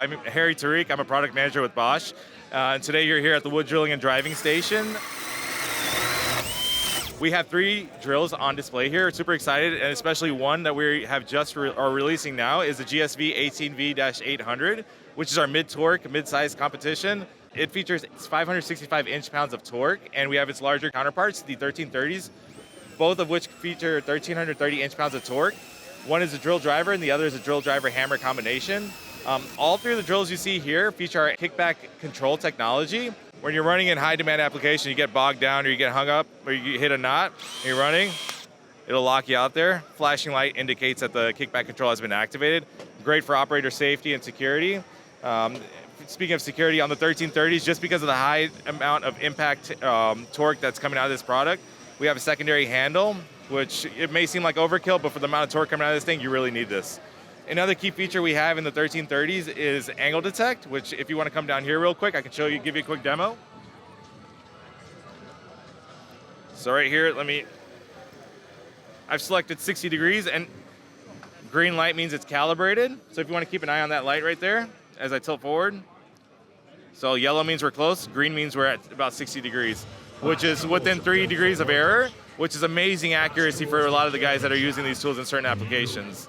I'm Harry Tariq. I'm a product manager with Bosch. And today you're here at the wood drilling and driving station. We have 3 drills on display here. Super excited, and especially one that we have just are releasing now is the GSV 18V-800, which is our mid-torque, mid-size competition. It features 565 inch-pounds of torque, and we have its larger counterparts, the 1330s, both of which feature 1,330 inch-pounds of torque. One is a drill driver, and the other is a drill driver hammer combination. All 3 of the drills you see here feature our kickback control technology. When you're running in high demand application, you get bogged down or you get hung up or you hit a knot and you're running, it'll lock you out there. Flashing light indicates that the kickback control has been activated. Great for operator safety and security. Speaking of security, on the 1330s, just because of the high amount of impact torque that's coming out of this product, we have a secondary handle, which it may seem like overkill, but for the amount of torque coming out of this thing, you really need this. Another key feature we have in the 1330s is angle detect, which if you want to come down here real quick, I can show you, give you a quick demo. So right here, I've selected 60 degrees, and green light means it's calibrated. So if you want to keep an eye on that light right there as I tilt forward. So yellow means we're close, green means we're at about 60 degrees, which is within 3 degrees of error, which is amazing accuracy for a lot of the guys that are using these tools in certain applications.